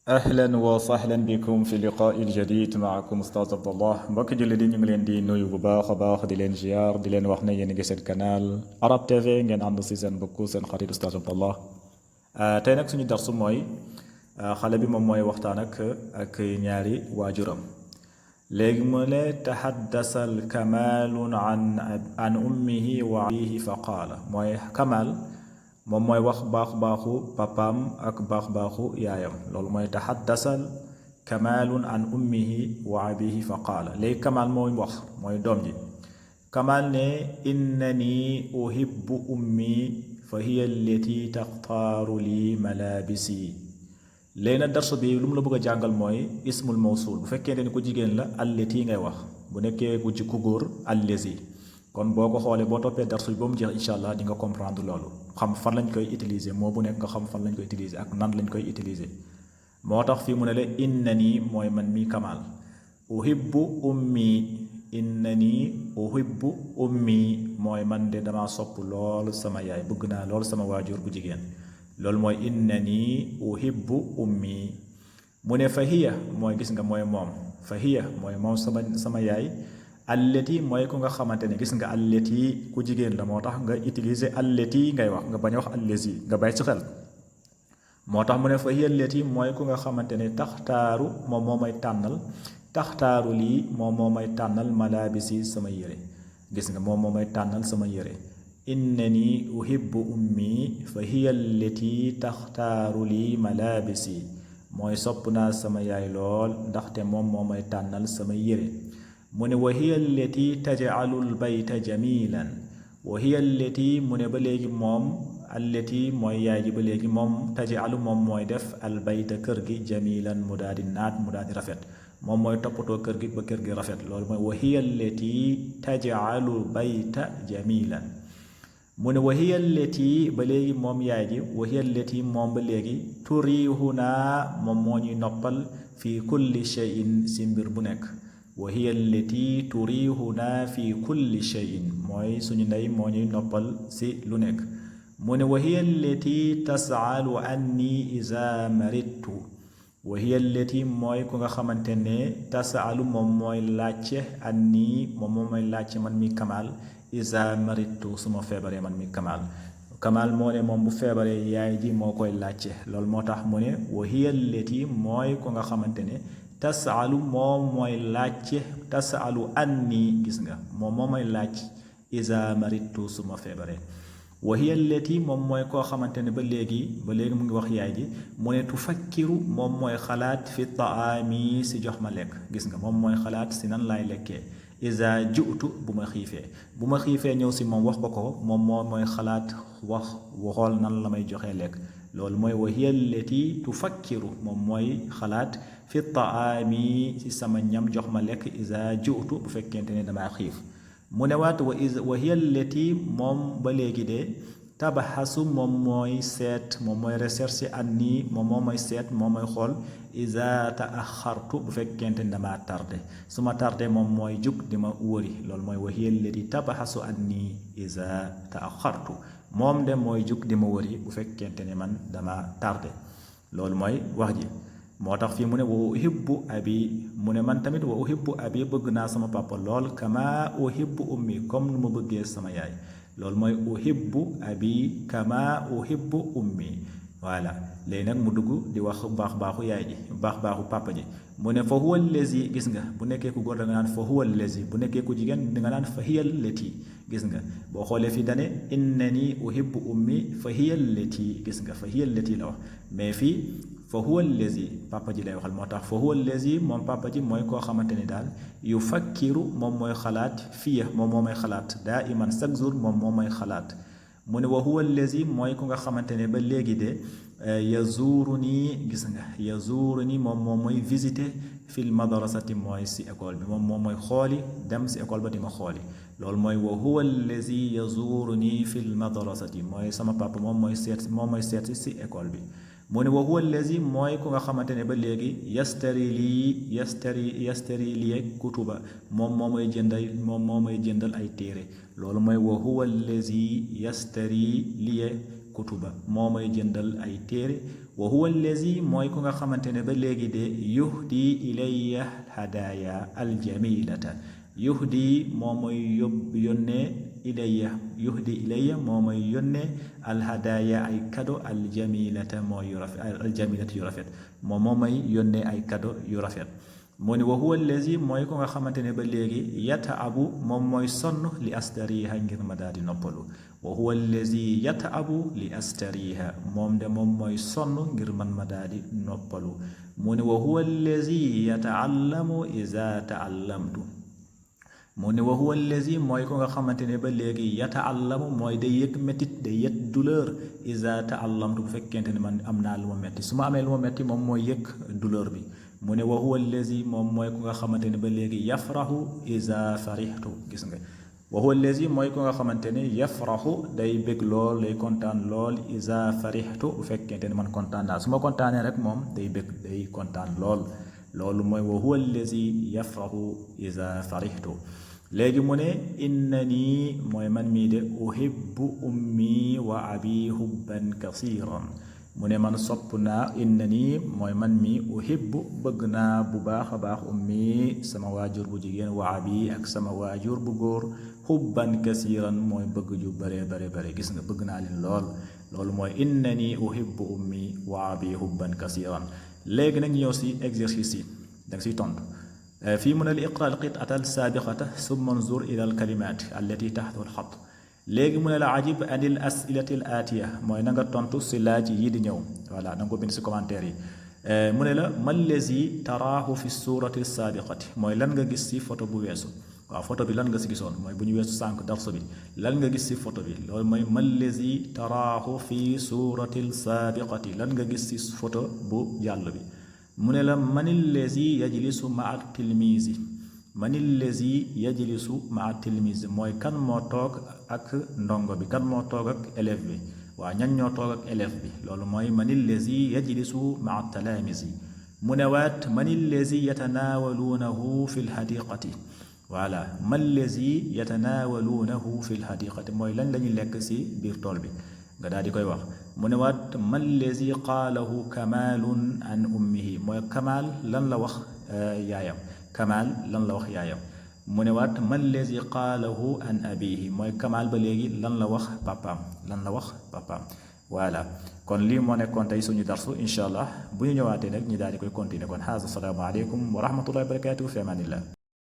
أهلا وسهلا بكم في اللقاء الجديد معكم أستاذ عبد الله mbokk julli di ñu ngi leen di nuyu bu baax a baax di leen ziar di leen wax ne yéen a ngi seen canal Arab TV ngeen ànd si seen bokk seen xarit Ustaz Abdallah tey nag suñu darsu mooy xale bi moom mooy waxtaan ak ñaari waajuram léegi mu ne tahaddasal kamalun an ummihi wa abihi fa qaala mooy kamal moom mooy wax baax baaxu papaam ak baax baaxu yaayam loolu mooy tahaddasal kamalun an ummihi wa abihi fa qaala léegi kamal mooy wax mooy doom ji kamal ne innani uhibbu ummi fa hiya allati taxtaaru li malabisi léegi nag darsu bi lu mu la bëgg a jàngal mooy ismul mawsul bu fekkee ne ku jigéen la allati ngay wax bu nekkee ku góor allazi kon boo ko xoolee boo toppee darsu bi ba mu jeex incha allah di nga comprendre loolu xam fan lañ koy utiliser moo bu nekk nga xam fan lañ koy utiliser ak nan lañ koy utiliser moo tax fii mu ne la innani mooy man mi kamal uhibbu ummi innani uhibbu ummi mooy man de dama sopp lool sama yaay bëgg naa lool sama waajur bu jigéen loolu mooy innani uhibbu ummi mu ne fa hiya mooy gis nga mooy moom fa hiya mooy moom sama yaay allati mooy ku nga xamante ne gis nga allati ku jigéen la moo tax nga utiliser allati ngay wax nga bañ a wax allazi nga bàyyi ci xel moo tax mu ne fa hiya allati mooy ku nga xamante ne taxtaaru moom moo may tànnal taxtaaru lii moom moo may tànnal malabisi sama yére gis nga moom moo may tànnal sama yére innani uhibbu ummi fa hiya allati taxtaaru lii malabisi mooy sopp naa sama yaay lool ndaxte moom moo may tànnal sama yére mu ne wa hiya allati taj'alu albayta jamilan wa hiya allati mu ne ba léegi moom allati mooy yaay ji ba léegi moom taj'alu moom mooy def albayta kër gi jamilan mu daal di naat mu daal di rafet moom mooy toppatoo kër gi ba kër gi rafet loolu mooy wa hiya allati taj'alu albayta jamilan mu ne wa hiya allati ba léegi moom yaay ji wa hiya allati moom ba léegi turihuna moom moo ñuy noppal fi kulli shay'in si mbir bu nekk wa hiya allati turihuna fi kulli shay'in mooy suñu ndey moo ñuy noppal si lu nekk mu ne wa hiya allati tas'alu anni iza maridtu wa hiya allati mooy ku nga xamante ne tas'alu moom mooy laajte anni moom mooy laajte man mi kamal iza maridtu suma feebaree man mi kamal moo ne moom bu feebaree yaay ji moo koy laajte loolu moo tax mu ne wa hiya allati mooy ku nga xamante ne tasalu moom mooy laajte tasalu anni gis nga moom mooy laaj iza maritu suma feebaree wa hiya allati moom mooy koo xamante ne ba léegi mu ngi wax yaay ji mu ne tufakkiru moom mooy xalaat fi taami si jox ma lekk gis nga moom mooy xalaat si nan laay lekkee iza ju'tu bu ma xiifee ñëw si moom wax ko moom mooy xalaat waxool nan la may joxee lekk loolu mooy wa hiya allati tufakkiru moom mooy xalaat fi taami si sama ñam jox ma lekk iza ju'tu bu fekkente ne damaa xiif mu ne waat wa hiya allati moom ba léegi de tabaxasu moom mooy seet moom mooy recherche anni moom mooy seet moom mooy xool iza taaxartu bu fekkente ne damaa tardé su ma tardé moom mooy jug di ma wëri loolu mooy wa hiya allati tabaxasu anni iza taaxartu moom de mooy jug di ma wëri bu fekkente ne man dama tardé loolu mooy wax ji moo tax fii mu ne wa uhibbu abi mu ne man tamit wa uhibbu abi bëgg naa sama papa lool kama uhibbu ummi comme nu ma bëggee sama yaay loolu mooy uhibbu abi kama uhibbu ummi voilà léegi nag mu dugg di wax baaxu yaay ji baaxu papa ji mu ne fa huwa allazi gis nga bu nekkee ku góor da nga naan fa huwa allazi bu nekkee ku jigéen di nga naan fa hiya allati gis nga boo xoolee fii dane innani uhibbu ummi fa hiya allati gis nga fa hiya allati la wax mais fii fa huwa allazi papa ji lay waxal moo tax fa huwa allazi moom papa ji mooy koo xamante ni daal yufakkiru moom mooy xalaat fiya moom moo may xalaat daa iman chaque jour moom moo may xalaat mu ne wa huwa allazi mooy ku nga xamante ne ba léegi de yazuruni gis nga yazuruni moom mooy visiter fil madrasati mooy si école bi moom mooy xooli dem si école ba di ma xooli loolu mooy wa huwa allazi yazuruni fil madrasati mooy sama papa moom mooy seet si école bi mu ne wa huwa allazi mooy ku nga xamante ne ba léegi yastari lii kutuba moom moo may jëndal ay téere loolu mooy wa huwa allazi yastari lii kutuba moo may jëndal ay téere wa huwa allazi mooy ku nga xamante ne ba léegi de yuhdi ilayya hadaya aljamilata yuhdi moo mooy yónnee ilayya yuhdi ilayya moo mooy yónnee alhadaya ay kado aljamilata mooy yu rafet aljamilata yu rafet moo may yónnee ay kado yu rafet moo ne wa huwa allazi mooy ko nga xamante ne ba léegi yataabu moom mooy sonn li astariha ngir ma daal di noppalu wa huwa allazi yataabu li astariha moom de moom mooy sonn ngir man ma daal di noppalu mu ne wa huwa allazi yataallamu iza taallamtu mu ne wa huwa allazi mooy ko nga xamante ne ba léegi yataallamu mooy day yëg métit day yëg douleur iza taallamtu bu fekkente ne man am naa lu ma metti su ma amee lu ma metti moom mooy yëg douleur bi mu ne wa huwa allazi moom mooy ku nga xamante ne ba léegi yafrahu iza farihtu gis nga wa huwa allazi mooy ku nga xamante ne yafrahu day bég lool day kontaan lool iza farihtu bu fekkente ne man kontaan naa su ma kontaanee rek moom day bég day kontaan lool loolu mooy wa huwa allazi yafrahu iza farihtu léegi mu ne innani mooy man mii de uhibbu ummi wa abi hubban kasiran mu ne man sopp naa innani mooy man mi uhibbu bëgg naa bu baax a baax ummi sama waajur bu jigéen wa abi ak sama waajur bu góor hubban kasiran mooy bëgg ju bare gis nga bëgg naa leen lool loolu mooy innani uhibbu ummi wa abi hubban kasiran léegi nag ñëw si exercice yi da nga siy tontu fii mu ne li iqra al qit'ata al saabiqata summa nzur ila al kalimat allati taxta al xat léegi mu ne la ajib anil asilati al atiya mooy na nga tontu si laaj yi di ñëw voilà da nga ko bind si commentaire yi mu ne la mal lazi taraahu fi surati saabiqati mooy lan nga gis si photo bu weesu waaw photo bi lan nga si gisoon mooy bu ñu weesu sànq darsu bi lan nga gis si photo bi loolu mooy mal lazi taraahu fi surati saabiqati lan nga gis si photo bu jàll bi mu ne la manil lazi yajlisu maa tilmizi manil lazi yajlisu maa tilmizi mooy kan moo toog ak ndongo bi kan moo toog ak élève bi waaw ñan ñoo toog ak élève bi loolu mooy manil lazi yajlisu maa talaamisi mu ne waat manil lazi yatanaawaluunahu fi lhadiqati voilà man lazi yatanaawaluunahu fi lhadiqati mooy lan la ñuy lekk si biir tool bi nga daal di koy wax mu ne waat man lazi qaalahu kamalun an ummihi mooy kamal lan la wax yaayam kamal lan la wax yaayam mu ne waat man lazi qaalahu an abihi mooy kamal ba léegi lan la wax papaam voilà kon lii moo nekkoon tey suñu darsu incha allah bu ñu ñëwaatee nag ñu daal di koy continuer kon haza assalaamu aleykum wa rahmatullahi wa barakatuhu fi amanillah